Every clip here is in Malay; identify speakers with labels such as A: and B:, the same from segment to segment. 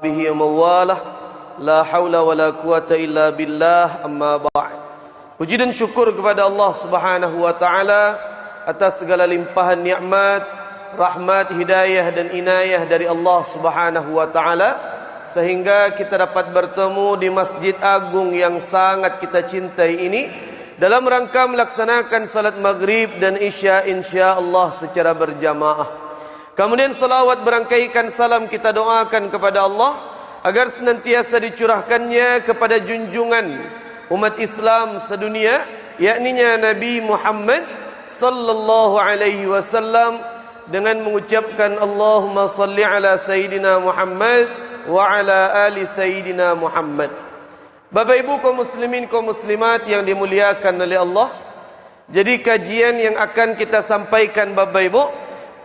A: bihi mawalah, la haula wala quwata illa billah, amma ba'd. Puji dan syukur kepada Allah Subhanahu wa taala atas segala limpahan nikmat, rahmat, hidayah dan inayah dari Allah Subhanahu wa taala sehingga kita dapat bertemu di Masjid Agung yang sangat kita cintai ini dalam rangka melaksanakan salat maghrib dan isya insya-Allah secara berjamaah. Kemudian salawat berangkaikan salam kita doakan kepada Allah agar senantiasa dicurahkannya kepada junjungan umat Islam sedunia, yakninya Nabi Muhammad sallallahu alaihi wasallam, dengan mengucapkan Allahumma salli ala Sayyidina Muhammad wa ala ali Sayyidina Muhammad. Bapak Ibu kaum muslimin kaum muslimat yang dimuliakan oleh Allah, jadi kajian yang akan kita sampaikan Bapak Ibu,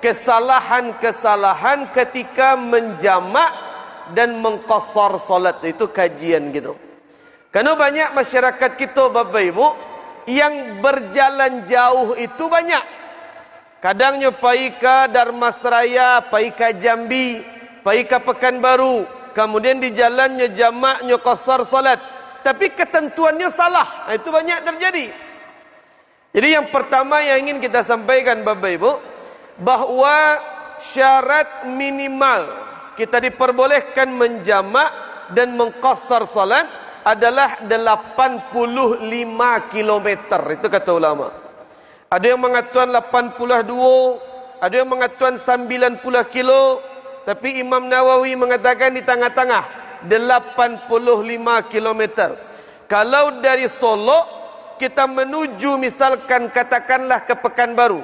A: kesalahan-kesalahan ketika menjamak dan mengqasar salat, itu kajian gitu. Karena banyak masyarakat kita Bapak Ibu yang berjalan jauh itu banyak. Kadangnya pai ke Darmasraya, pai ke Jambi, pai ke Pekanbaru, kemudian di jalannya jamaknya qasar salat, tapi ketentuannya salah. Itu banyak terjadi. Jadi yang pertama yang ingin kita sampaikan Bapak Ibu, bahwa syarat minimal kita diperbolehkan menjamak dan mengqasar salat adalah 85 km. Itu kata ulama. Ada yang mengatakan 82, ada yang mengatakan 90 kilo, tapi Imam Nawawi mengatakan di tengah-tengah 85 km. Kalau dari Solo kita menuju misalkan katakanlah ke Pekanbaru,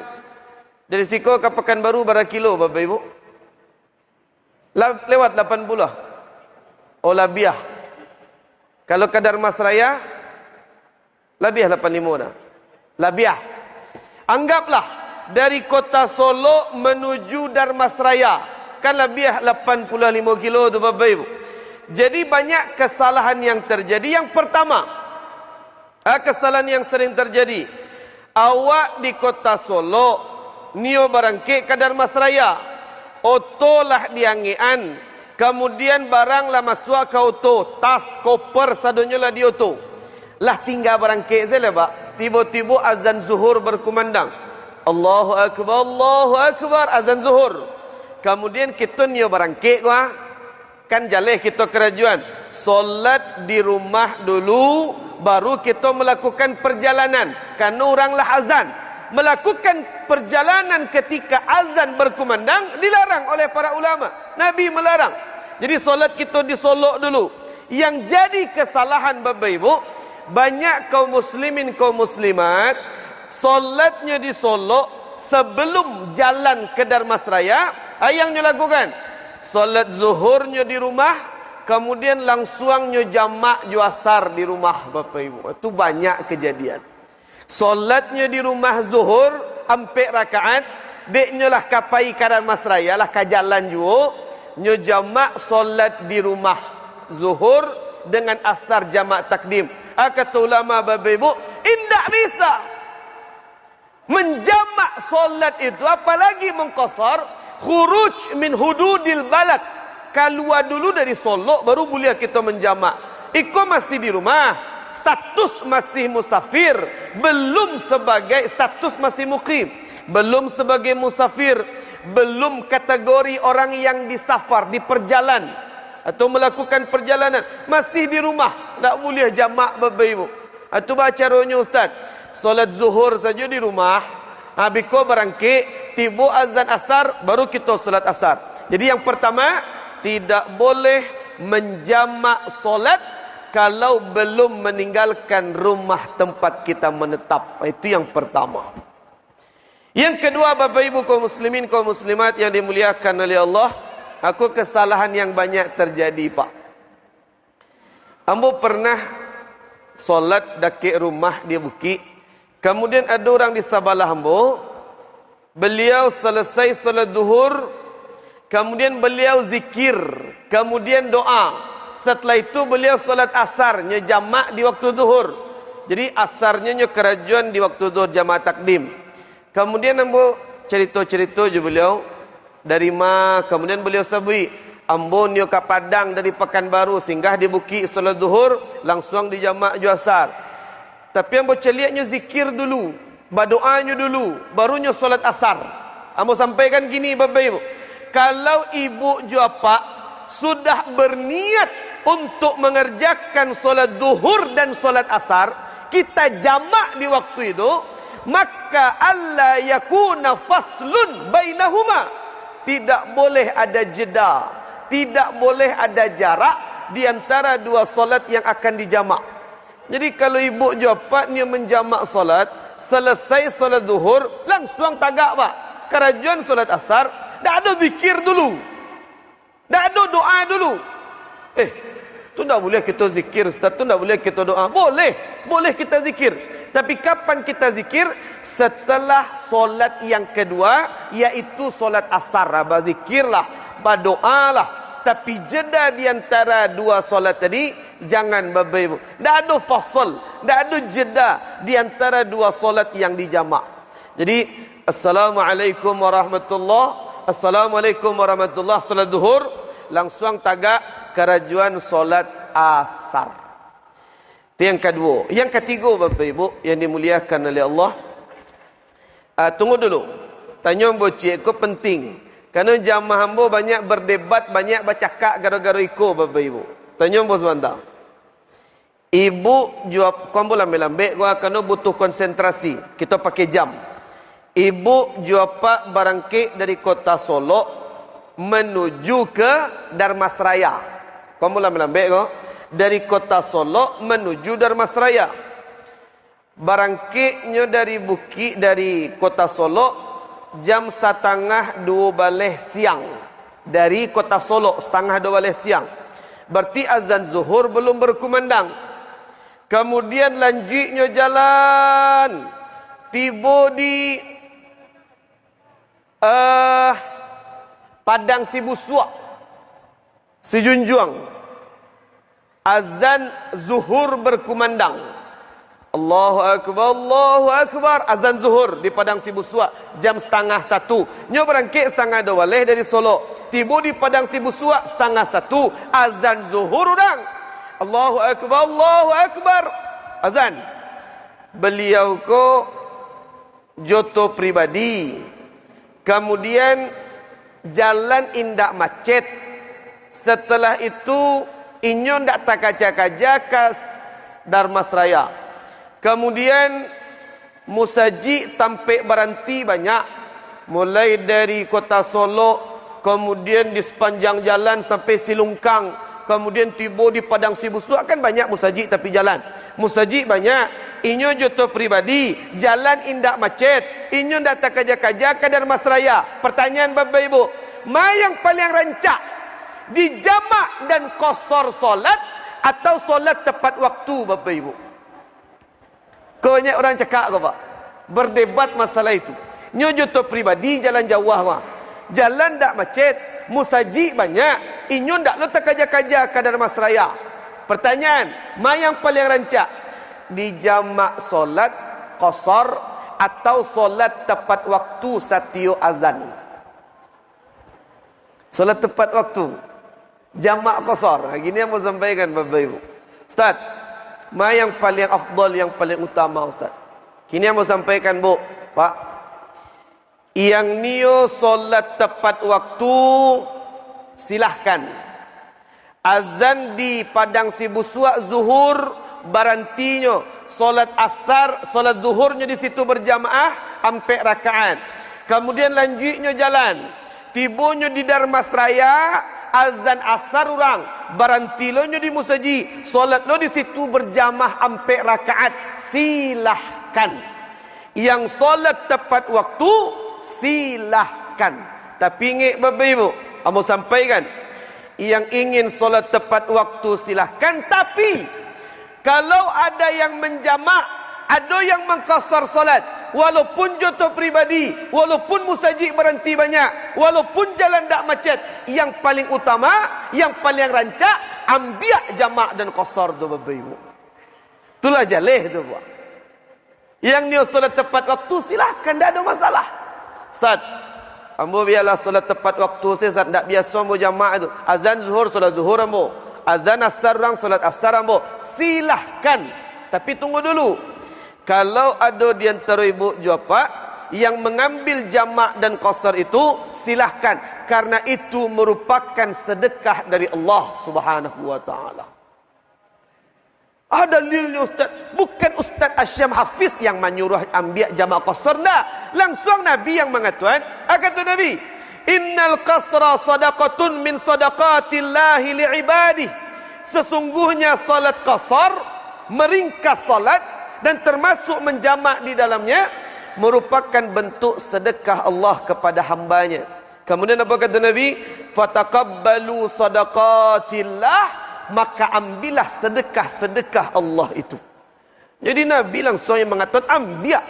A: dari Siko ke Pekanbaru berapa kilo Bapak Ibu? Lewat 80. Oh labiah. Kalau ke Darmasraya, labiah 85 dah. Labiah. Anggaplah dari kota Solo menuju Darmasraya, kan labiah 85 kilo tu Bapak Ibu. Jadi banyak kesalahan yang terjadi. Yang pertama, kesalahan yang sering terjadi, awak di kota Solo nio barangke ke Darmasraya, otolah diangian, kemudian barang lah masuk ke oto, tas, koper, sadonyo lah di oto, lah tinggal barangke saya pak. Tiba-tiba azan zuhur berkumandang, Allahu Akbar, azan zuhur. Kemudian kita nio barangke wah, kan jaleh kita kerajuan, solat di rumah dulu, baru kita melakukan perjalanan. Karena oranglah azan. Melakukan perjalanan ketika azan berkumandang dilarang oleh para ulama. Nabi melarang. Jadi solat kita di Solo dulu. Yang jadi kesalahan Bapak Ibu, banyak kaum muslimin kaum muslimat solatnya di Solo sebelum jalan ke Darmasraya, yang dilakukan solat zuhurnya di rumah, kemudian langsungnya jamak juasar di rumah Bapak Ibu. Itu banyak kejadian. Solatnya di rumah zuhur 4 rakaat, deknya lah kapai karan masraya lah kajalan juga, nyo jamak solat di rumah zuhur dengan asar jamak takdim. Kata ulama Bapak Ibu, indak bisa menjamak solat itu, apalagi mengqasar, khuruj min hududil balad. Keluar dulu dari Solo baru boleh kita menjamak. Iko masih di rumah, status masih musafir, belum sebagai status masih muqim, belum sebagai musafir, belum kategori orang yang disafar, di perjalanan atau melakukan perjalanan, masih di rumah, tak boleh jamak Bapak Ibu. Itu baca rohnya Ustaz, solat zuhur saja di rumah, habiko barangke tiba azan asar baru kita solat asar. Jadi yang pertama, tidak boleh menjamak solat kalau belum meninggalkan rumah tempat kita menetap. Itu yang pertama. Yang kedua Bapak Ibu kaum muslimin kaum muslimat yang dimuliakan oleh Allah, aku kesalahan yang banyak terjadi Pak. Ambo pernah solat dekat rumah di Bukit, kemudian ada orang di sebelah ambo, beliau selesai solat zuhur, kemudian beliau zikir, kemudian doa. Setelah itu beliau solat asarnya jamak di waktu zuhur. Jadi asarnya kerajuan di waktu zuhur jamak takdim. Kemudian ambo cerita-cerita je beliau dari ma, kemudian beliau sabui, Ambon nyo ke Padang dari Pekanbaru, singgah di Bukit solat zuhur, langsung di jamak ju asar. Tapi ambo celiaknya zikir dulu, berdoanya dulu, barunya solat asar. Ambo sampaikan gini Bapak Ibu, kalau ibu ju apa sudah berniat untuk mengerjakan solat zuhur dan solat asar, kita jamak di waktu itu, maka alla yakuna faslun bainahuma, tidak boleh ada jeda, tidak boleh ada jarak di antara dua solat yang akan dijamak. Jadi kalau ibu jawabnya menjamak solat, selesai solat zuhur langsung tagak pak, kerajuan solat asar, tak ada zikir dulu, tak ada doa dulu. Tu tak boleh kita zikir, Ustaz, tu tak boleh kita doa. Boleh kita zikir. Tapi kapan kita zikir? Setelah solat yang kedua, yaitu solat asar. Berzikirlah, berdoalah. Tapi jeda di antara dua solat tadi, jangan Bapak Ibu. Tak ada fasal, tak ada jeda di antara dua solat yang dijamak. Jadi, Assalamualaikum warahmatullahi, Assalamualaikum warahmatullahi, solat zuhur, langsung tagak kerajuan solat asar. Itu yang kedua. Yang ketiga Bapak Ibu yang dimuliakan oleh Allah, tunggu dulu, tanya ambo cikgu penting, kerana jamaah ambo banyak berdebat, banyak bercakap gara-gara iko Bapak Ibu. Tanya ambo sebentar. Ibu jawab, kau boleh lambe-lambe, gua kerana butuh konsentrasi, kita pakai jam. Ibu jawab pak barangkit dari kota Solo menuju ke Darmasraya. Kau mula melambek kau dari kota Solo menuju Darmasraya. Barangkitnya dari Bukit, dari kota Solo jam 1:30 siang. Dari kota Solo 1:30 siang. Berarti azan zuhur belum berkumandang. Kemudian lanjutnya jalan, tiba di Padang Sibusua, Sejunjuang, azan zuhur berkumandang. Allahu Akbar, Allahu Akbar, azan zuhur di Padang Sibusua jam 1:30. Nyo berangkit 1:30 dari Solo, tiba di Padang Sibusua 1:30, azan zuhur udang. Allahu Akbar, Allahu Akbar, azan. Beliau ko joto pribadi, kemudian jalan indak macet. Setelah itu inyo ndak tak kaja-kaja ke Darmasraya. Kemudian musaji tampik beranti banyak, mulai dari kota Solo, kemudian di sepanjang jalan sampai Silungkang, kemudian tiba di Padang Sibusua. Kan banyak musaji tapi jalan musaji banyak. Inyo joto pribadi, jalan indak macet, inyo ndak tak kaja-kaja ke Darmasraya. Pertanyaan Bapak Ibu, mana yang paling rancak di jamak dan qasar solat atau solat tepat waktu Bapak Ibu? Banyak orang cakap ke Pak, berdebat masalah itu. Nyo joto pribadi jalan jauh mah, jalan ndak macet, musaji banyak, inyo ndak lo tak kaja-kaja ke Darmasraya. Pertanyaan, mana yang paling rancak di jamak solat qasar atau solat tepat waktu satio azan? Solat tepat waktu, jamak qasar. Gini yang mau sampaikan Bapak Ibu. Ustaz, mana yang paling afdal, yang paling utama Ustaz? Kini yang mau sampaikan Bu, Pak. Yang nio solat tepat waktu silahkan. Azan di Padang Sibusua zuhur barantinyo, solat asar, solat zuhurnya di situ berjamaah 4 rakaat. Kemudian lanjutnya jalan, tibonyo di Darmasraya, azan asar orang, barantilonyo di musaji, solat lo di situ berjamaah 4 rakaat. Silahkan. Yang solat tepat waktu silahkan. Tapi ingat Bapak Ibu, amo sampaikan, yang ingin solat tepat waktu silahkan. Tapi kalau ada yang menjamak, ada yang mengqasar solat, walaupun joto pribadi, walaupun musajik berhenti banyak, walaupun jalan tak macet, yang paling utama, yang paling rancak, ambil jamak dan qasar tu Bapak Ibu. Itulah jalih tu Pak. Yang ni solat tepat waktu silahkan, tak ada masalah. Ustaz, Ambo biarlah solat tepat waktu saya tak biasa ambo jamaah itu. Azan zuhur solat zuhur ambo. Azan asar orang solat asar ambo. Silahkan. Tapi tunggu dulu. Kalau ada di antara ibu jawab yang mengambil jamak dan qasar itu, silahkan. Karena itu merupakan sedekah dari Allah Subhanahu wa taala. Ada dalilnya Ustaz. Bukan Ustaz Asyam Hafiz yang menyuruh ambil jamak qasar. Nah, langsung Nabi yang mengatakan. Kata Nabi, innal qasra sadaqatun min sadaqatillahi li'ibadih. Sesungguhnya salat qasar, meringkas salat dan termasuk menjamak di dalamnya, merupakan bentuk sedekah Allah kepada hambanya. Kemudian apa kata Nabi? Fataqabbalu sadaqatillah. Maka ambillah sedekah-sedekah Allah itu. Jadi Nabi langsung yang mengatakan ambil.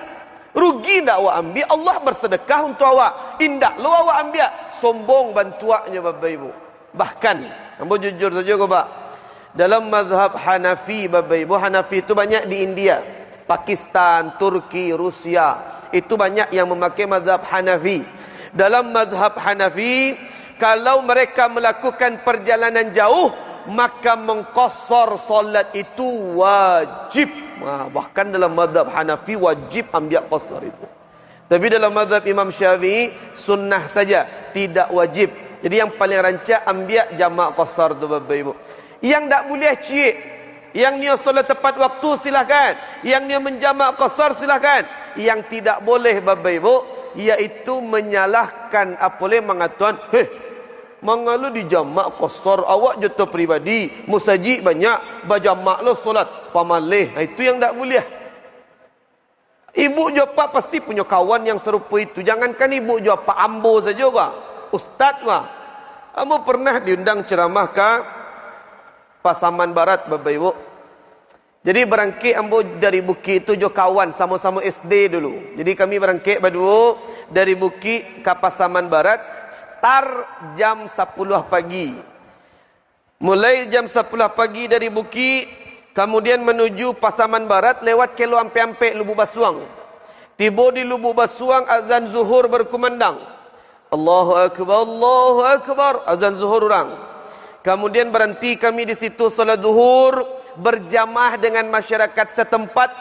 A: Rugi tak awak ambil? Allah bersedekah untuk awak. Indak lo awak ambil. Sombong bantuannya Bapak Ibu. Bahkan, ambo jujur saja kau Pak. Dalam mazhab Hanafi Bapak Ibu, Hanafi itu banyak di India, Pakistan, Turki, Rusia. Itu banyak yang memakai mazhab Hanafi. Dalam mazhab Hanafi, kalau mereka melakukan perjalanan jauh, maka mengqasar solat itu wajib. Bahkan dalam mazhab Hanafi wajib ambil qasar itu. Tapi dalam mazhab Imam Syafi'i sunnah saja, tidak wajib. Jadi yang paling rancak ambil jamak qasar tu Bapak Ibu. Yang tak boleh cik, yang dia solat tepat waktu silahkan, yang dia menjamak qasar silahkan. Yang tidak boleh Bapak Ibu, iaitu menyalahkan apoleh mengatakan, mengalu di jamak qasar awak jatuh pribadi, musajid banyak, bajamak lo solat pamalih. Itu yang tak boleh. Ibu jawab pasti punya kawan yang serupa itu. Jangankan ibu jawab ambo saja Pak, ustaz Pak. Ambo pernah diundang ceramah ke Pasaman Barat Bapak Ibu. Jadi berangkit ambo dari Bukit itu jo kawan sama-sama SD dulu. Jadi kami berangkit berdua dari Bukit ke Pasaman Barat. Start jam 10 pagi. Mulai jam 10 pagi dari Bukit, kemudian menuju Pasaman Barat lewat kelo ampe-ampe Lubuk Basuang. Tiba di Lubuk Basuang, azan zuhur berkumandang. Allahu Akbar, Allahu Akbar, azan zuhur orang. Kemudian berhenti kami di situ solat zuhur berjamaah dengan masyarakat setempat.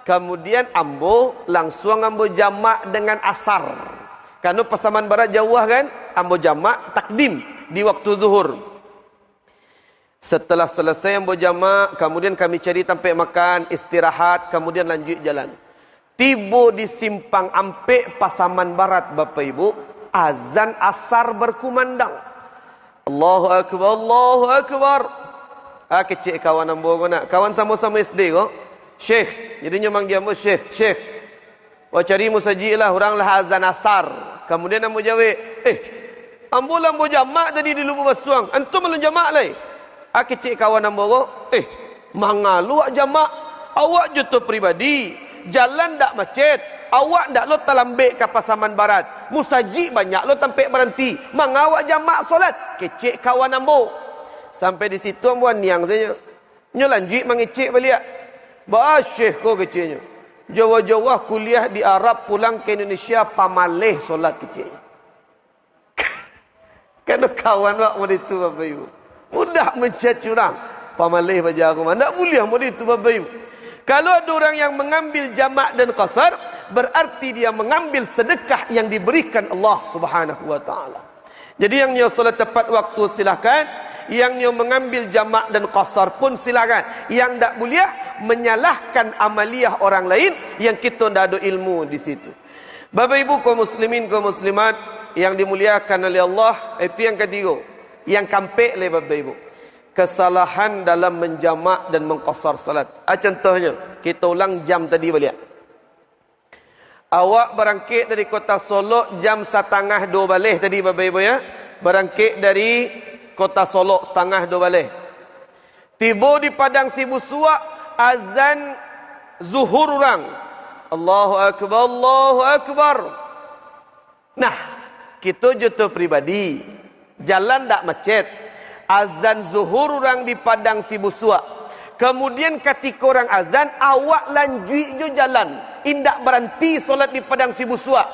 A: Kemudian ambo langsung ambo jamak dengan asar. Karena Pasaman Barat jauh kan, ambo jamak takdim di waktu zuhur. Setelah selesai ambo jamak, kemudian kami cari tempat makan, istirahat, kemudian lanjut jalan. Tiba di simpang Ampek Pasaman Barat Bapak Ibu, azan asar berkumandang. Allahu Akbar, Allahu Akbar. Kecil kawan ambo nak. Kawan sama-sama SD kok. Syekh, jadinya manggil ambo Syekh, Syekh. Wah cari musajid lah, orang lah azan asar. Kemudian ambo jawab, ambo jamak tadi di Lubuk Basuang. Antum belum jamak lagi. Kecil kawan ambo kok. Mangalu awak jamak. Awak jutu pribadi. Jalan tak macet. Awak tak lo talambik ke Pasaman Barat. Musajid banyak lo tempat berhenti. Mangawak jamak solat. Kecil kawan ambo. Sampai di situ ambo niang saja. Nyo lanjut mengecek balik. Syekh ko kecilnya. Jauh-jauh kuliah di Arab, pulang ke Indonesia pamalih solat kecilnya. Kerana kawan wak mau itu Bapak Ibu. Mudah mencat curang. Pamalih baca aku. Tak boleh mau itu Bapak Ibu. Kalau ada orang yang mengambil jamak dan qasar, berarti dia mengambil sedekah yang diberikan Allah Subhanahu wa taala. Jadi yang dia solat tepat waktu silahkan, yang dia mengambil jamak dan qasar pun silahkan. Yang tak boleh menyalahkan amaliyah orang lain yang kita tidak ada ilmu di situ. Bapak Ibu kaum muslimin kaum muslimat yang dimuliakan oleh Allah, itu yang ketiga. Yang kampek oleh Bapak Ibu, kesalahan dalam menjamak dan mengqasar salat. Contohnya, kita ulang jam tadi balik. Awak berangkit dari kota Solo jam 1:30 balik tadi Bapak Ibu ya. Berangkit dari kota Solo 1:30 balik. Tiba di Padang Sibusua, azan zuhur orang. Allahu Akbar, Allahu Akbar. Nah, kita juta pribadi. Jalan tak macet. Azan zuhur orang di Padang Sibusua. Kemudian ketika orang azan, awak lanjut je jalan. Indak berhenti solat di Padang Sibusua.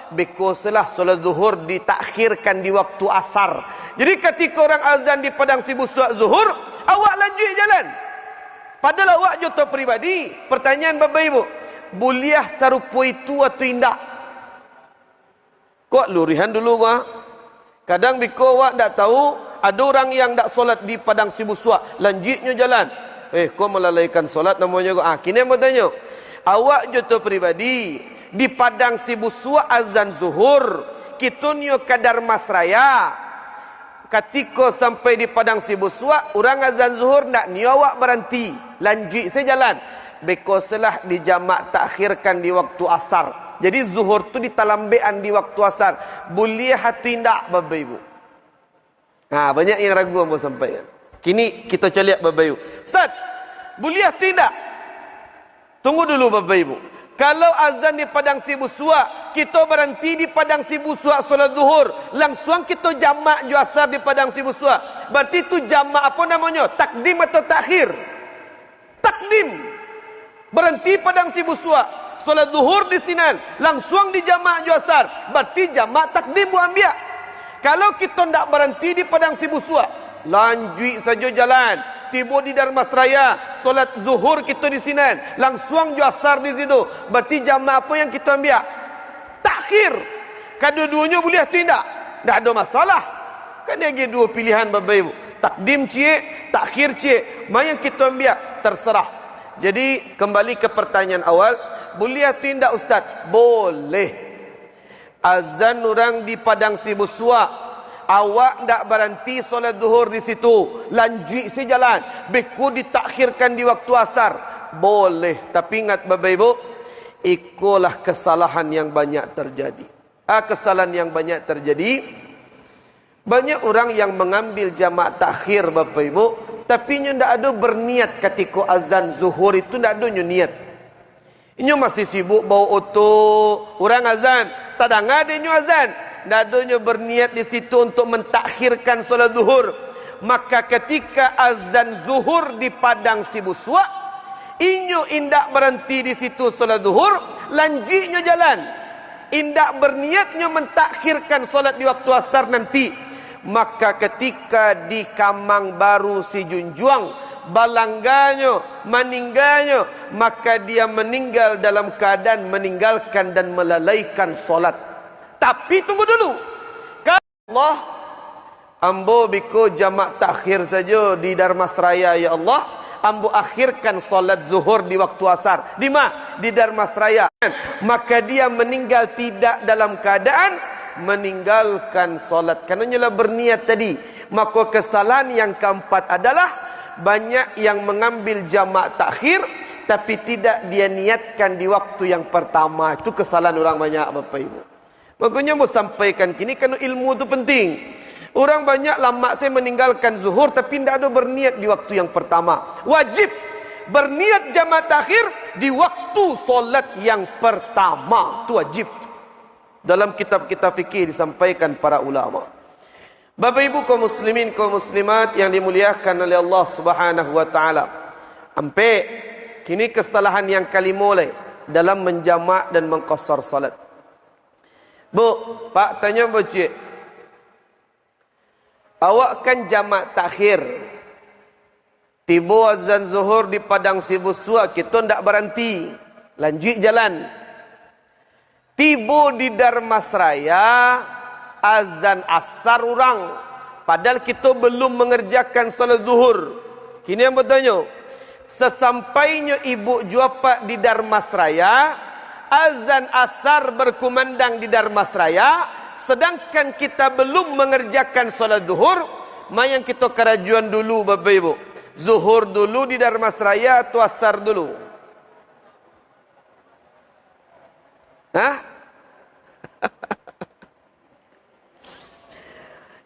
A: Bikosalah solat zuhur ditakhirkan di waktu asar. Jadi ketika orang azan di padang sibuswa zuhur, awak lanjut jalan. Padahal awak jodoh pribadi. Pertanyaan Bapak Ibu, boleh serupa itu atau tidak? Kok lurihan dulu wah? Kadang biko awak tak tahu, ada orang yang tak solat di padang sibuswa, lanjutnya jalan. Kau melalaikan solat namanya kau. Kini mau tanya, awak jodoh pribadi di padang sibuswa azan zuhur, kitunyo kadar masraya. Ketika sampai di padang sibuswa, orang azan zuhur nak ni awak berhenti, lanjut saya jalan. Bikosalah di jamak takhirkan di waktu asar. Jadi zuhur tu ditalambean di waktu asar. Boleh hati tidak Bapak Ibu? Banyak yang ragu mau sampaikan. Kini kita caliak Bapak Ibu. Ustaz, boleh tidak? Tunggu dulu Bapak Ibu. Kalau azan di padang sibuswa, kita berhenti di padang sibuswa solat zuhur, langsung kita jamak ju asar di padang sibuswa. Berarti itu jamak apa namanya? Takdim atau takhir? Takdim. Berhenti padang sibuswa, solat zuhur di sinan, langsung di jamak ju asar. Berarti jamak takdim bu ambil. Kalau kita tidak berhenti di padang sibuswa, lanjut saja jalan, tiba di Darmasraya, solat zuhur kita di sinan, langsung ju asar di situ. Berarti jamak apa yang kita ambil? Takhir. Kedua-duanya boleh atau tidak? Tak ada masalah. Kan ada dua pilihan Bapak Ibu. Takdim cik, takhir cik. Mana yang kita ambil? Terserah. Jadi kembali ke pertanyaan awal, boleh atau tidak Ustaz? Boleh. Azan orang di padang sibuswa, awak tak berhenti solat zuhur di situ, lanjut si jalan, beku ditakhirkan di waktu asar, boleh. Tapi ingat Bapak Ibu, ikulah kesalahan yang banyak terjadi. Kesalahan yang banyak terjadi, banyak orang yang mengambil jamak takhir Bapak Ibu, tapi nya tidak ada berniat ketika azan zuhur itu, tidak ada niat. Ini masih sibuk bawa auto, orang azan, tak dengar dia azan. Tak adanya berniat di situ untuk mentakhirkan solat zuhur. Maka ketika azan zuhur di padang sibuswa, inyo indak berhenti di situ solat zuhur, lanjutnya jalan. Indak berniatnya mentakhirkan solat di waktu asar nanti. Maka ketika di Kamang Baru si Junjuang, balangganya, meninggalnya, maka dia meninggal dalam keadaan meninggalkan dan melalaikan solat. Tapi tunggu dulu. Kalau Allah, ambo biko jamak takhir saja di Darmasraya ya Allah, ambo akhirkan solat zuhur di waktu asar. Di mana? Di Darmasraya. Maka dia meninggal tidak dalam keadaan meninggalkan solat. Kerana berniat tadi. Maka kesalahan yang keempat adalah banyak yang mengambil jamak takhir tapi tidak dia niatkan di waktu yang pertama. Itu kesalahan orang banyak Bapak Ibu. Makanya mau sampaikan kini kerana ilmu itu penting. Orang banyak lama saya meninggalkan zuhur tapi tidak ada berniat di waktu yang pertama. Wajib berniat jamak takhir di waktu solat yang pertama. Itu wajib. Dalam kitab-kitab fikih disampaikan para ulama. Bapak Ibu kaum muslimin kaum muslimat yang dimuliakan oleh Allah Subhanahu wa taala. Sampai kini kesalahan yang kali mulai dalam menjamak dan mengqasar salat. Bu, Pak tanya Bu Cik. Awak kan jamak takhir. Tiba azan zuhur di padang sibuswa, kita tidak berhenti. Lanjut jalan. Tiba di Darmasraya, azan asar orang. Padahal kita belum mengerjakan solat zuhur. Kini yang bertanya, sesampainya ibu juapak di Darmasraya, azan asar berkumandang di Darmasraya, sedangkan kita belum mengerjakan solat zuhur. Mayang kita kerajuan dulu Bapak Ibu. Zuhur dulu di Darmasraya atau asar dulu?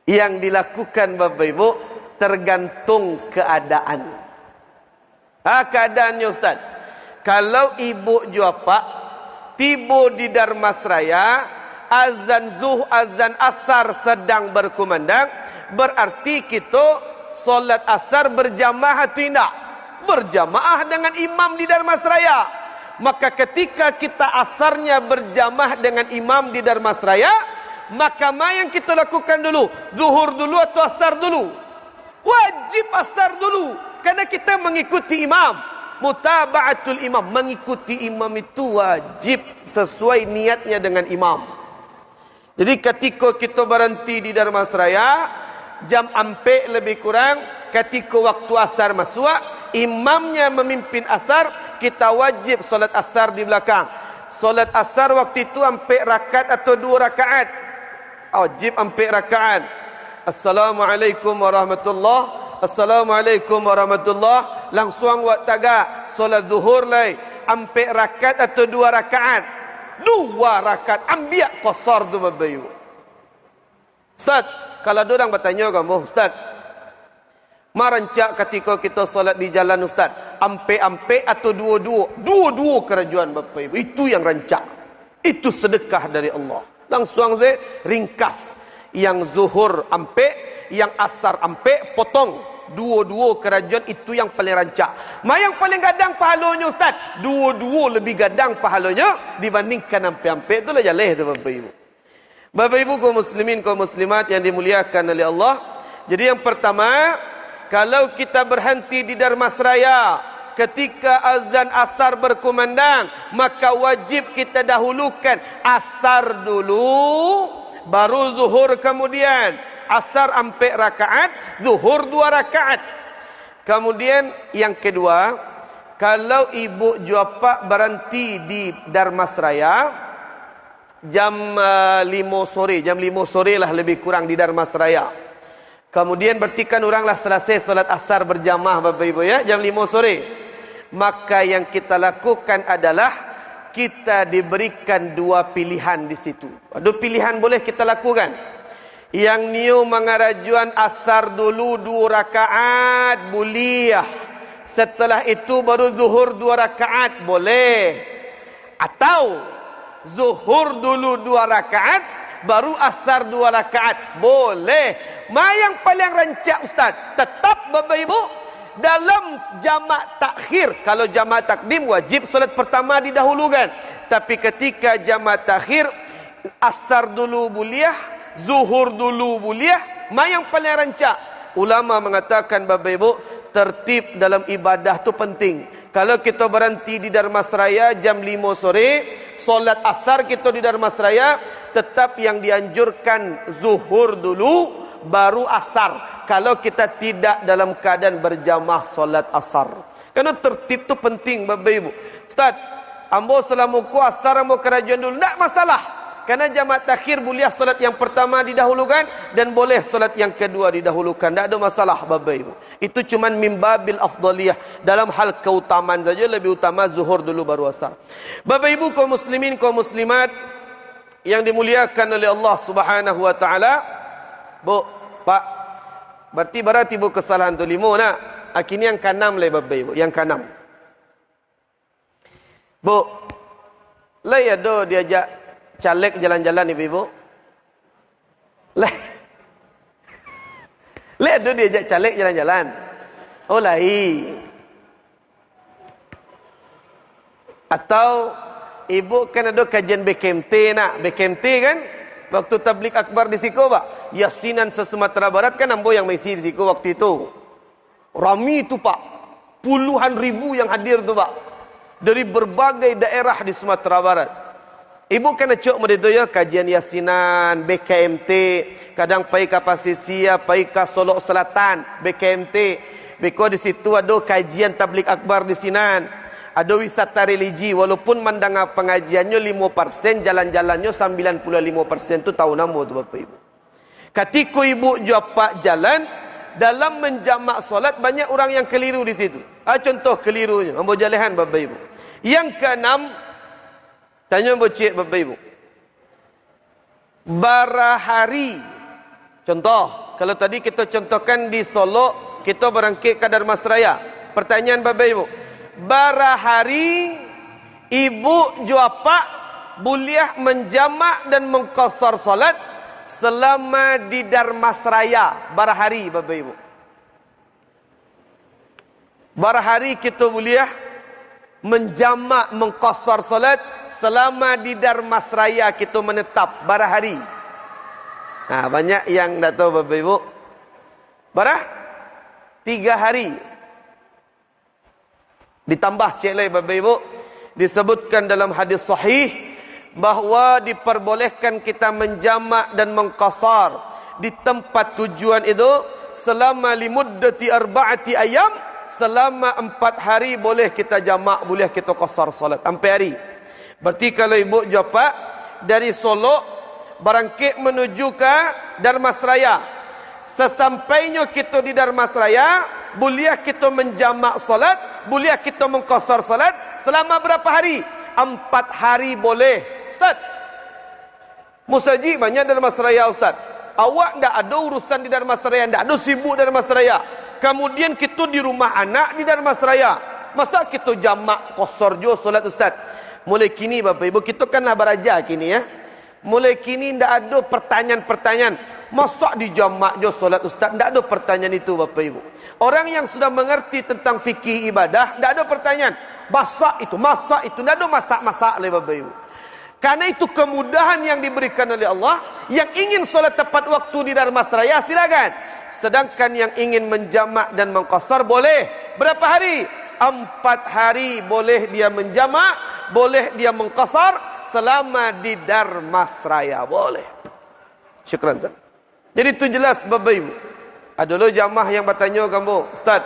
A: Yang dilakukan Bapak Ibu tergantung keadaan. Keadaannya Ustaz. Kalau ibu juapak tiba di Darmasraya, azan asar sedang berkumandang, berarti kita solat asar berjamaah atau tidak? Berjamaah dengan imam di Darmasraya. maka ketika kita asarnya berjamaah dengan imam di Darmasraya, maka yang kita lakukan dulu? Zuhur dulu atau asar dulu? Wajib asar dulu, karena kita mengikuti imam. Mutaba'atul imam, mengikuti imam itu wajib sesuai niatnya dengan imam. Jadi ketika kita berhenti di Darmasraya, jam ampe lebih kurang, ketika waktu asar masuk, imamnya memimpin asar, kita wajib solat asar di belakang. Solat asar waktu itu ampe rakaat atau 2 rakaat? Wajib ampe rakaat. Assalamualaikum warahmatullahi. Assalamualaikum warahmatullahi. Langsung buat taga solat zuhur lai. Ampe rakaat atau 2 rakaat? 2 rakaat. Ambiak qasar tu Bapak Ibu. Ustaz, kalau dorang bertanya kamu, Ustaz, marancak ketika kita solat di jalan Ustaz, ampe-ampe atau dua-dua? Dua-dua kerajaan Bapak Ibu. Itu yang rancak. Itu sedekah dari Allah. Langsung saya ringkas. Yang zuhur ampe, yang asar ampe, potong. Dua-dua kerajaan itu yang paling rancak. Yang paling gadang pahalanya Ustaz? Dua-dua lebih gadang pahalanya dibandingkan ampe-ampe. Itulah jaleh tu Bapak Ibu. Bapak Ibu kaum muslimin, kaum muslimat yang dimuliakan oleh Allah. Jadi yang pertama, kalau kita berhenti di Darmasraya ketika azan asar berkumandang, maka wajib kita dahulukan asar dulu, baru zuhur kemudian. Asar ampe rakaat, zuhur 2 rakaat. Kemudian yang kedua, kalau ibu juapa berhenti di Darmasraya jam 5 sore, jam 5 sore lah lebih kurang di Darmasraya. Kemudian berarti kan oranglah selesai solat asar berjamaah Bapak Ibu ya, jam 5 sore. Maka yang kita lakukan adalah kita diberikan 2 pilihan di situ. 2 pilihan boleh kita lakukan. Yang niu mengarajuan asar dulu 2 rakaat boleh. Setelah itu baru zuhur 2 rakaat boleh. Atau zuhur dulu 2 rakaat, baru asar 2 rakaat boleh. Yang paling rancak Ustaz, tetap Bapak Ibu dalam jamak takhir. Kalau jamak takdim wajib solat pertama didahulukan. Tapi ketika jamak takhir, asar dulu boleh, zuhur dulu boleh. Yang paling rancak, ulama mengatakan Bapak Ibu, tertib dalam ibadah tu penting. Kalau kita berhenti di Darmasraya jam 5 sore, solat asar kita di Darmasraya, tetap yang dianjurkan zuhur dulu, baru asar. Kalau kita tidak dalam keadaan berjamaah solat asar. Karena tertib tu penting Bapak Ibu. Ustaz, ambo selamuku asar, ambo kerajaan dulu. Tak masalah. Karena jamaah takhir boleh solat yang pertama didahulukan dan boleh solat yang kedua didahulukan. Tak ada masalah Bapak Ibu. Itu cuma mimbabil afdaliyah. Dalam hal keutamaan saja lebih utama zuhur dulu baru asar. Bapak Ibu kaum muslimin, kaum muslimat yang dimuliakan oleh Allah Subhanahu wa taala. Bu, Pak, berarti bu kesalahan tu 5 nak. Kini yang ke-6 lah Bapak Ibu, yang ke-6. Bu, lah ya do diajak caleg jalan-jalan Ibu-ibu. Lah ada diajak caleg jalan-jalan. Oh lahi. Atau ibu kan ada kajian BKMT nak. BKMT kan waktu tablik akbar di Siko Pak. Yasinan se-Sumatera Barat kan ambo yang mengisi di Siko waktu itu. Rami itu Pak. Puluhan ribu yang hadir tu Pak. Dari berbagai daerah di Sumatera Barat. Ibu kan cok mereka ya kajian yasinan, BKMT, kadang pai ke Pasisia, pai ke Solok Selatan, BKMT. Beko di situ ada kajian tablik akbar di sinan. Ada wisata religi walaupun mandang pengajiannya 5%, jalan-jalannya 95% tu tahu nama tu Bapak Ibu. Ketika ibu jawab jalan dalam menjamak solat banyak orang yang keliru di situ. Contoh kelirunya, ambo jalehan Bapak Ibu. Yang keenam, tanya bocik Bapak Ibu. Barahari. Contoh, kalau tadi kita contohkan di Solo, kita berangkit ke Darmasraya. Pertanyaan Bapak Ibu. Barahari, ibu juapak boleh menjamak dan mengqasar solat selama di Darmasraya. Barahari Bapak Ibu. Barahari kita boleh menjamak, mengqasar solat selama di Darmasraya kita menetap barah hari. Banyak yang tak tahu Bapak Ibu. Barah 3 hari. Ditambah cek lagi Bapak Ibu, disebutkan dalam hadis sahih bahawa diperbolehkan kita menjamak dan mengqasar di tempat tujuan itu selama limuddati 4 ayam. Selama 4 hari boleh kita jamak, boleh kita qasar salat 4 hari. Berarti kalau ibu jawab dari Solo berangkit menuju ke Darmasraya. Sesampainya kita di Darmasraya, boleh kita menjamak salat, boleh kita mengqasar salat selama berapa hari? 4 hari boleh. Ustaz, Musaji banyak Darmasraya Ustaz. Awak tak ada urusan di Darmasraya, tak ada sibuk Darmasraya. Kemudian kita di rumah anak di Darmasraya. Masa kita jamak qasar jo solat Ustaz? Mulai kini Bapak Ibu, kita kanlah beraja kini ya. Mulai kini tak ada pertanyaan-pertanyaan. Masa di jamak jo solat Ustaz? Tak ada pertanyaan itu Bapak Ibu. Orang yang sudah mengerti tentang fikih ibadah, tak ada pertanyaan. Masa itu, tak ada masak-masak lagi Bapak Ibu. Karena itu kemudahan yang diberikan oleh Allah. Yang ingin solat tepat waktu di Darmasraya silakan. Sedangkan yang ingin menjamak dan mengqasar boleh. Berapa hari? 4 hari boleh dia menjamak, boleh dia mengqasar selama di Darmasraya. Boleh. Syukran Ustaz. Jadi itu jelas Bapak Ibu. Ada lo jamaah yang bertanya kamu, Ustaz,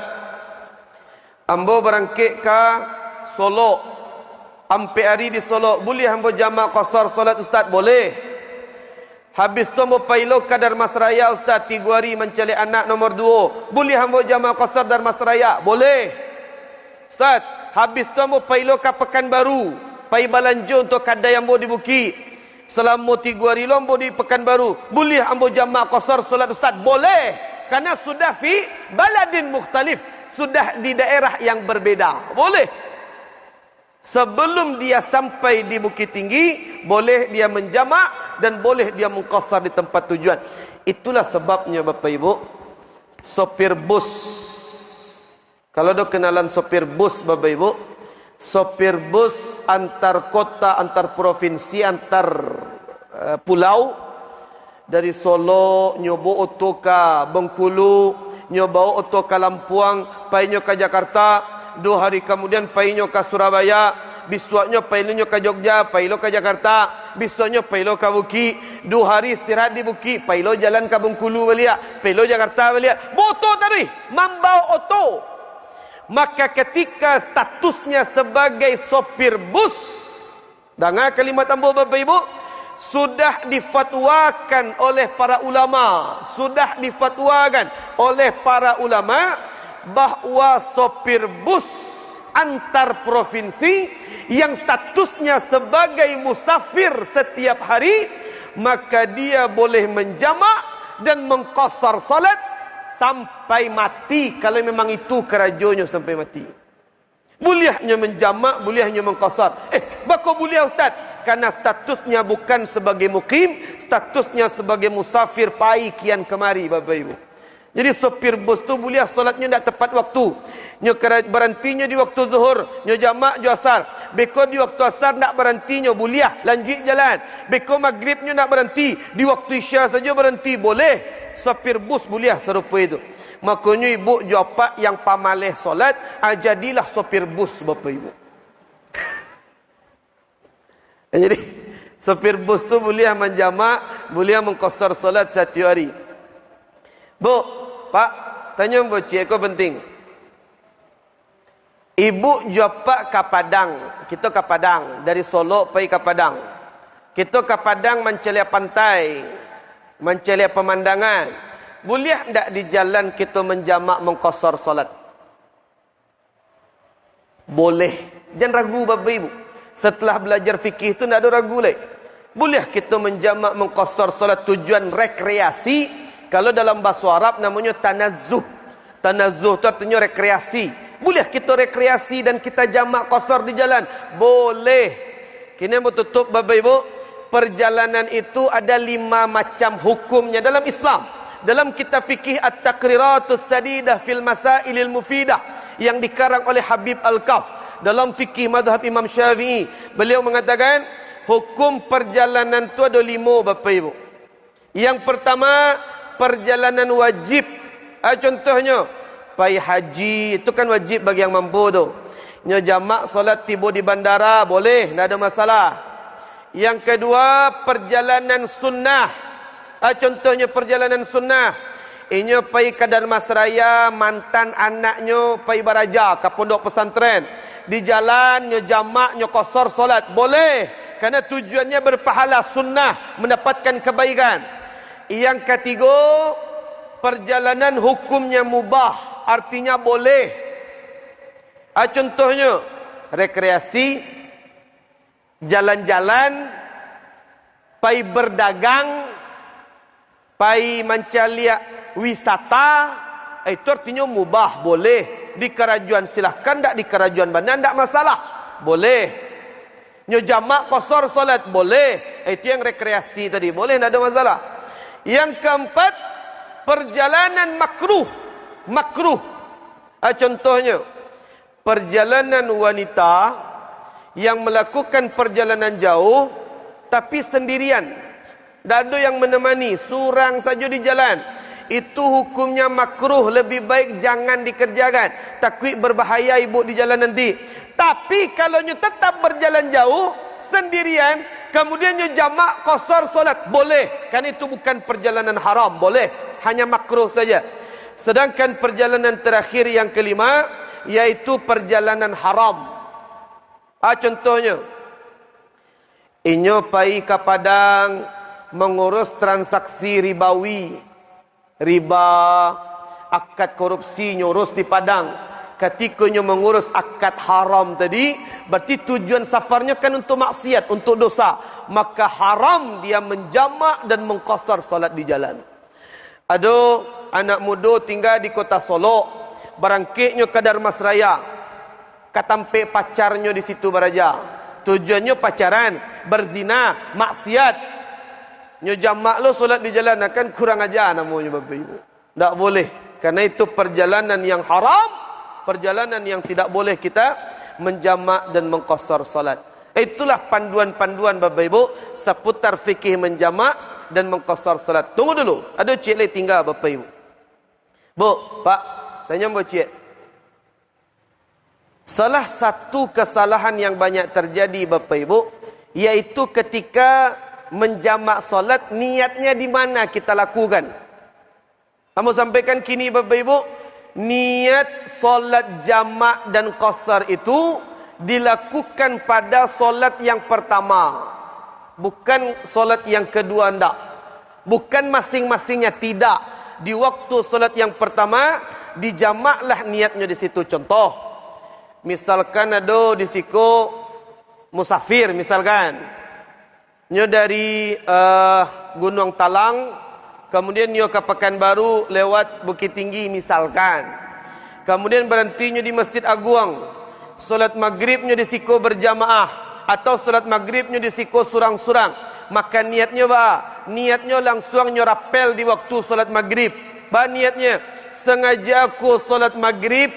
A: ambo berangkit ke Solo, 4 hari di Solo, boleh ambo jamak qasar solat Ustaz? Boleh. Habis tu ambo pailo ke Darmasraya Ustaz, 3 hari mencari anak nombor 2, boleh ambo jamak qasar Darmasraya? Boleh. Ustaz, habis tu ambo pailo ke Pekanbaru, pai balanjo untuk kadai ambo di Bukit. Selama 3 hari ambo di Pekanbaru, boleh ambo jamak qasar solat Ustaz? Boleh. Karena sudah fi baladin mukhtalif, sudah di daerah yang berbeda. Boleh. Sebelum dia sampai di Bukit Tinggi, boleh dia menjamak dan boleh dia mengqasar di tempat tujuan. Itulah sebabnya Bapak Ibu, sopir bus, kalau ada kenalan sopir bus Bapak Ibu, sopir bus antar kota, antar provinsi, antar pulau, dari Solo nyoba oto ke Bengkulu, nyoba oto ke Lampuang, painyo ke Jakarta, 2 hari kemudian painyo ke Surabaya, besoknya painyo ke Jogja, pailo ke Jakarta, besoknya pailo ke Bukit, 2 hari istirahat di Bukit, pailo jalan ke Bengkulu balik, pailo Jakarta balik, boto tadi membawa oto. Maka ketika statusnya sebagai sopir bus, dengar kalimat ambo Bapak Ibu, sudah difatwakan oleh para ulama, bahawa sopir bus antar provinsi yang statusnya sebagai musafir setiap hari, maka dia boleh menjamak dan mengqasar salat sampai mati. Kalau memang itu kerajonyo sampai mati, bolehnya menjamak, bolehnya mengqasar. Bako boleh Ustaz? Karena statusnya bukan sebagai mukim, statusnya sebagai musafir pai kian kemari Bapak Ibu. Jadi sopir bus tu boleh solatnya tak tepat waktu. Nyo berhentinya di waktu zuhur, nyo jamak jo asar. Beko di waktu asar nak berhentinya boleh lanjut jalan. Beko maghribnya nak berhenti, di waktu isya saja berhenti boleh. Sopir bus boleh serupa itu. Makanya ibu jawab yang pamaleh solat, jadilah sopir bus Bapak Ibu. Jadi sopir bus tu boleh menjamak, boleh mengqasar solat 1 hari. Bu, Pak, tanya bu cik, kau penting. Ibu jawab ke Padang, kita ke Padang, dari Solo pergi ke Padang. Kita ke Padang mencari pantai, mencari pemandangan. Boleh tak di jalan kita menjamak mengqasar solat? Boleh. Jangan ragu Bapak Ibu. Setelah belajar fikih itu tak ada ragu lagi. Boleh kita menjamak mengqasar solat tujuan rekreasi. Kalau dalam bahasa Arab namanya tanazzuh. Tanazzuh itu artinya rekreasi. Boleh kita rekreasi dan kita jamak qasar di jalan? Boleh. Kini mau tutup Bapak Ibu. Perjalanan itu ada 5 macam hukumnya dalam Islam. Dalam kitab fikih At-Taqriratus Sadidah fil Masailil Mufidah yang dikarang oleh Habib Al-Kaf, dalam fikih mazhab Imam Syafi'i. Beliau mengatakan hukum perjalanan tu ada 5 Bapak Ibu. Yang pertama, perjalanan wajib. Contohnya pai haji, itu kan wajib bagi yang mampu tu. Nyo jamak solat tiba di bandara boleh, tidak ada masalah. Yang kedua, perjalanan sunnah. Contohnya perjalanan sunnah. Inyo pai ke Dharmasraya, mantan anaknya pai baraja ke pondok pesantren. Di jalan nyo jamak nyo qasar solat boleh, karena tujuannya berpahala sunnah, mendapatkan kebaikan. Yang ketiga, perjalanan hukumnya mubah, artinya boleh. Contohnya rekreasi, jalan-jalan, pai berdagang, pai mencari wisata, itu artinya mubah, boleh. Di kerajuan silahkan, tak di kerajuan bandar tak masalah, boleh. Nyo jamak qasar solat boleh. Itu yang rekreasi tadi, boleh, tak ada masalah. Yang keempat, perjalanan makruh. Makruh. Contohnya perjalanan wanita yang melakukan perjalanan jauh tapi sendirian, tak ada yang menemani, surang saja di jalan. Itu hukumnya makruh, lebih baik jangan dikerjakan, takut berbahaya ibu di jalan nanti. Tapi kalau nyu tetap berjalan jauh sendirian, kemudian nyu jamak qasar solat boleh, kan itu bukan perjalanan haram, boleh, hanya makruh saja. Sedangkan perjalanan terakhir yang kelima, yaitu perjalanan haram. Contohnya inyo pai ke Padang mengurus transaksi ribawi, riba, akad korupsi, nyurus di Padang. Ketika nyo mengurus akad haram tadi, berarti tujuan safarnya kan untuk maksiat, untuk dosa. Maka haram dia menjamak dan mengqasar salat di jalan. Ada anak muda tinggal di kota Solo, barangkitnya ke Dharmasraya, katampe pacarnya di situ baraja. Tujuannya pacaran, berzina, maksiat. Nyo jamak lo solat di jalan, akan kurang ajar namanya Bapak Ibu. Tak boleh, karena itu perjalanan yang haram, perjalanan yang tidak boleh kita menjamak dan mengqasar salat. Itulah panduan-panduan Bapak Ibu seputar fikih menjamak dan mengqasar salat. Tunggu dulu, ada cik lagi tinggal Bapak Ibu. Bu, Pak, tanya Bu cik. Salah satu kesalahan yang banyak terjadi Bapak Ibu, yaitu ketika menjamak solat, niatnya di mana kita lakukan. Kamu sampaikan kini Bapak Ibu, niat solat jamak dan qasar itu dilakukan pada solat yang pertama, bukan solat yang kedua, ndak. Bukan masing-masingnya, tidak. Di waktu solat yang pertama dijamaklah niatnya di situ. Contoh, misalkan ada di siku musafir, misalkan nyo dari Gunung Talang, kemudian nyo ke Pekanbaru lewat Bukit Tinggi misalkan. Kemudian berhenti nyo di Masjid Agung. Solat maghrib nyo di siku berjamaah, atau solat maghrib nyo di siku surang-surang. Maka niatnya niatnya langsung nyo rapel di waktu solat maghrib. Niatnya sengaja aku solat maghrib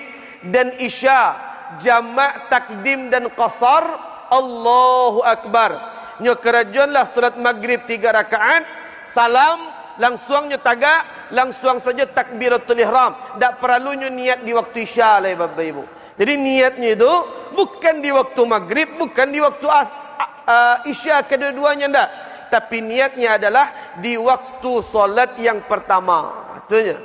A: dan isya jamak takdim dan qasar. Allahu Akbar. Nyo kerajuanlah solat maghrib 3 rakaat, salam, langsung nyo tagak, langsung saja takbiratul ihram. Tak perlu nyo niat di waktu isya lah Bapak Ibu. Jadi niatnya itu bukan di waktu maghrib, bukan di waktu isya, kedua-duanya ndak. Tapi niatnya adalah di waktu solat yang pertama. Artinya,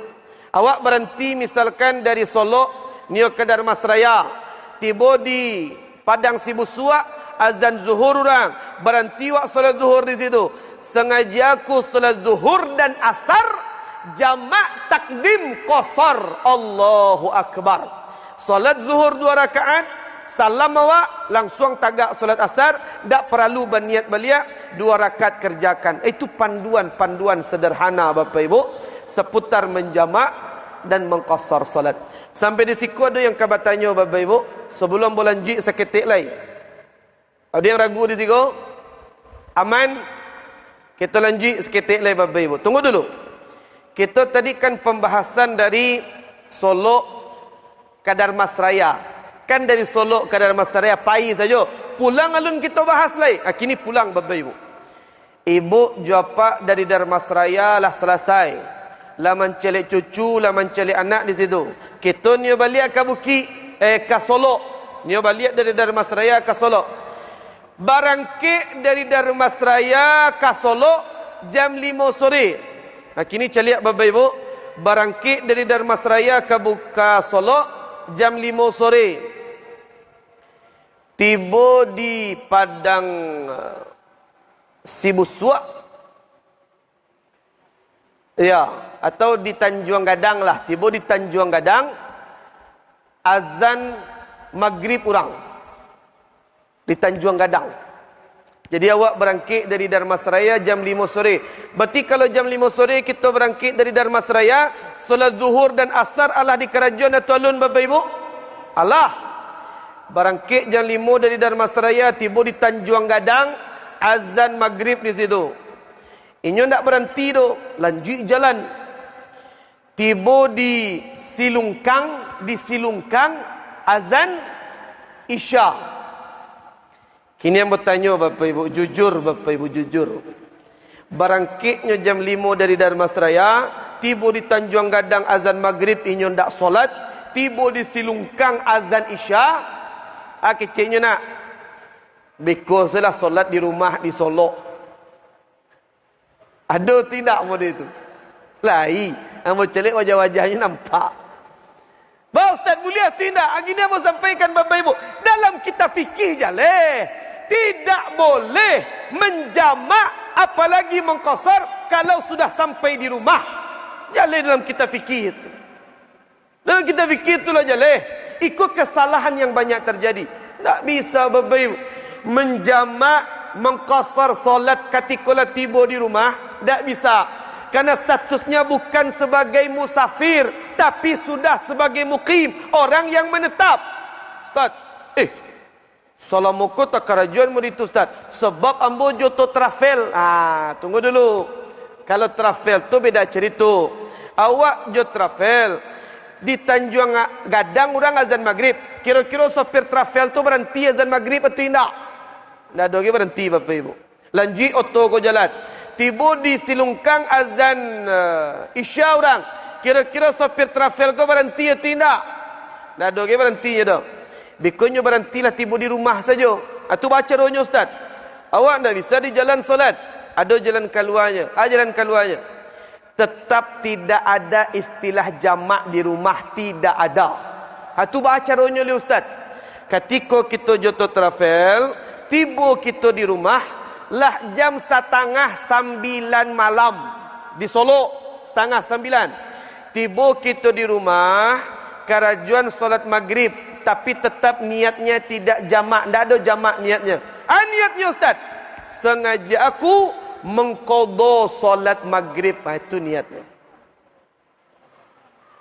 A: awak berhenti misalkan dari Solo, nyo ke Dharmasraya, tiba di Padang Sibusua, azan zuhur orang, berhenti wak solat zuhur di situ. Sengaja aku solat zuhur dan asar jamak takdim qasar. Allahu Akbar. Solat zuhur 2 rakaat, salam awak, langsung tagak solat asar, tak perlu berniat belia, 2 rakaat kerjakan. Itu panduan-panduan sederhana Bapak Ibu seputar menjamak dan mengqasar salat. Sampai di siku ada yang kabatannya Bapak Ibu, sebelum berlanjut seketik lagi. Ada yang ragu di siku? Aman? Kita lanjut seketik lagi Bapak Ibu. Tunggu dulu. Kita tadi kan pembahasan dari Solo ke Dharmasraya. Kan dari Solok ke Dharmasraya pai saja. Pulang alun kita bahas lain. Kini pulang Bapak Ibu. Ibu jumpa dari Dharmasraya lah selesai. Lah mencelik cucu, lah mencelik anak di situ. Kita ni balik ke ke Solok. Ni balik dari Dharmasraya ke Solok. Barangkit dari Dharmasraya ke Solok jam 5 sore. Kini celiak Bapak Ibu. Barangkit dari Dharmasraya ke Solok jam 5 sore. Tiba di Padang Sibuswak. Ya, atau di Tanjung Gadang lah. Tiba di Tanjung Gadang. Azan maghrib orang. Di Tanjung Gadang. Jadi awak berangkit dari Dharmasraya jam 5 sore. Berarti kalau jam 5 sore kita berangkit dari Dharmasraya, solat zuhur dan asar Allah di kerajaan atau alun Bapak Ibu? Allah. Berangkit jam 5 dari Dharmasraya, tiba di Tanjung Gadang, azan maghrib di situ. Inyo ndak berhenti tu, lanjut jalan. Tiba di Silungkang, azan Isya. Kini yang bertanya Bapak Ibu, jujur Bapak Ibu, jujur. Barangkitnya jam 5 dari Dharmasraya, tiba di Tanjung Gadang azan maghrib, inyo ndak solat. Tiba di Silungkang azan Isya. Kecilnya nak. Because lah solat di rumah di Solok. Ada tidak model itu? Lai, ambo celik wajah-wajahnya nampak. Bah Ustaz mulia tidak. Gini mau sampaikan Bapak Ibu, dalam kitab fikih jaleh tidak boleh menjamak apalagi mengqasar kalau sudah sampai di rumah. Jaleh dalam kitab fikih itu. Dalam kitab fikih itulah jaleh. Ikut kesalahan yang banyak terjadi. Tak bisa Bapak Ibu menjamak, mengqasar solat ketika tiba di rumah. Tak bisa. Karena statusnya bukan sebagai musafir, tapi sudah sebagai muqim, orang yang menetap. Ustaz, salamuku tak kerajaan mau itu Ustaz. Sebab ambo joto travel. Tunggu dulu. Kalau travel tu beda cerita. Awak jo travel di Tanjung Gadang orang azan maghrib. Kira-kira sopir travel tu berhenti azan maghrib atau tidak? Tidak ada lagi berhenti Bapak Ibu. Lanjut oto ko jalan. Tiba di Silungkang azan Isya orang. Kira-kira sopir travel ko berhenti atau tidak? Tidak ada lagi berhenti je dah. Bikunyo berhentilah tiba di rumah saja. Atau baca doanya Ustaz. Awak tidak bisa di jalan solat. Ada jalan keluarnya. Jalan keluarnya. Tetap tidak ada istilah jamak di rumah, tidak ada. Itu baca ronya oleh Ustaz. Ketika kita joto travel, tiba kita di rumah, lah jam 8:30 malam di Solok, 8:30. Tiba kita di rumah, kerajaan solat maghrib, tapi tetap niatnya tidak jamak, tidak ada jamak niatnya. Niatnya Ustaz, sengaja aku mengqadha solat maghrib. Itu niatnya.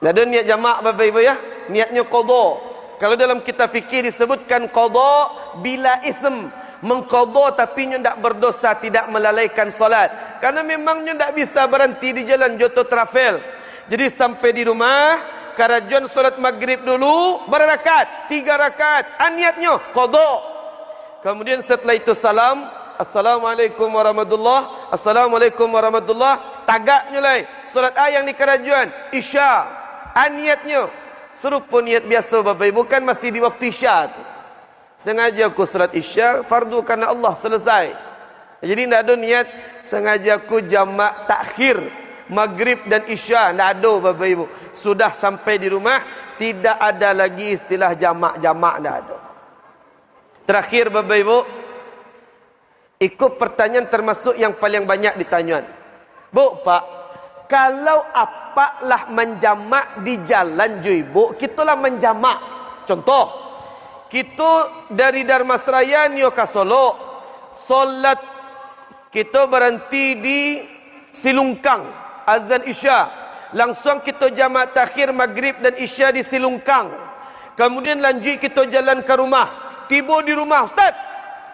A: Tak ada niat jamak Bapak Ibu ya. Niatnya qadha. Kalau dalam kitab fikih disebutkan qadha bila ism. Mengqadha tapi nya tak berdosa, tidak melalaikan solat. Karena memangnya tak bisa berhenti di jalan joto travel. Jadi sampai di rumah, kerajaan solat maghrib dulu, berrakaat, 3 rakaat. Niatnya qadha. Kemudian setelah itu salam, Assalamualaikum warahmatullahi. Assalamualaikum warahmatullahi. Tagaknya lai solat yang di kerajaan Isya. Niatnya serupa niat biasa Bapak Ibu, kan masih di waktu Isya tu. Sengaja aku solat Isya fardu karena Allah, selesai. Jadi tidak ada niat sengaja aku jamak takhir maghrib dan Isya. Tidak ada Bapak Ibu. Sudah sampai di rumah, tidak ada lagi istilah jamak-jamak, tidak ada. Terakhir Bapak Ibu, ikut pertanyaan termasuk yang paling banyak ditanyaan. Bu, Pak, kalau apalah menjamak di jalan je ibu, kitalah menjamak. Contoh, kita dari Dharmasraya nio ka Solok, solat kita berhenti di Silungkang, azan Isya. Langsung kita jamak takhir maghrib dan Isya di Silungkang. Kemudian lanjut kita jalan ke rumah. Tiba di rumah, Ustaz,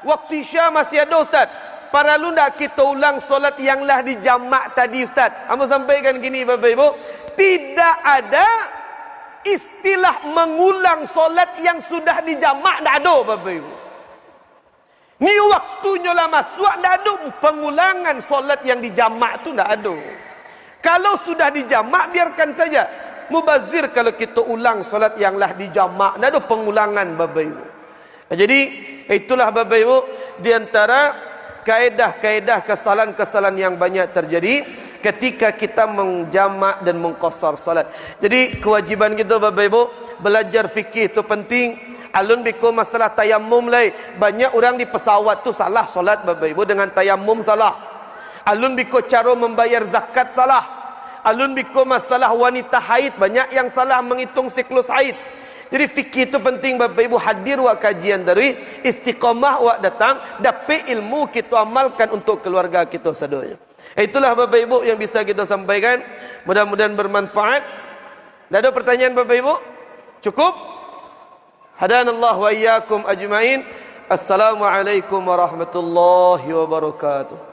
A: waktu Isya masih ada Ustaz. Para lu nak kita ulang solat yang lah dijamak tadi Ustaz. Amba sampaikan gini Bapak Ibu, tidak ada istilah mengulang solat yang sudah dijamak tak ada Bapak Ibu. Ni waktunya lah masuk, tak ada pengulangan solat yang dijamak tu, tak ada. Kalau sudah dijamak biarkan saja. Mubazir kalau kita ulang solat yang lah dijamak, tak ada pengulangan Bapak Ibu. Jadi itulah Bapak Ibu di antara kaedah-kaedah kesalahan-kesalahan yang banyak terjadi ketika kita menjamak dan mengqasar salat. Jadi kewajiban kita Bapak Ibu belajar fikih itu penting. Alun biko masalah tayamum lai. Banyak orang di pesawat tu salah solat Bapak Ibu dengan tayamum salah. Alun biko cara membayar zakat salah. Alun biko masalah wanita haid, banyak yang salah menghitung siklus haid. Jadi fikih itu penting Bapak Ibu, hadir wa kajian dari istiqamah wa datang dapat ilmu kita amalkan untuk keluarga kita sedoyo. Itulah Bapak Ibu yang bisa kita sampaikan. Mudah-mudahan bermanfaat. Tidak ada pertanyaan Bapak Ibu? Cukup? Hadanallah wa iyyakum ajmain. Assalamualaikum warahmatullahi wabarakatuh.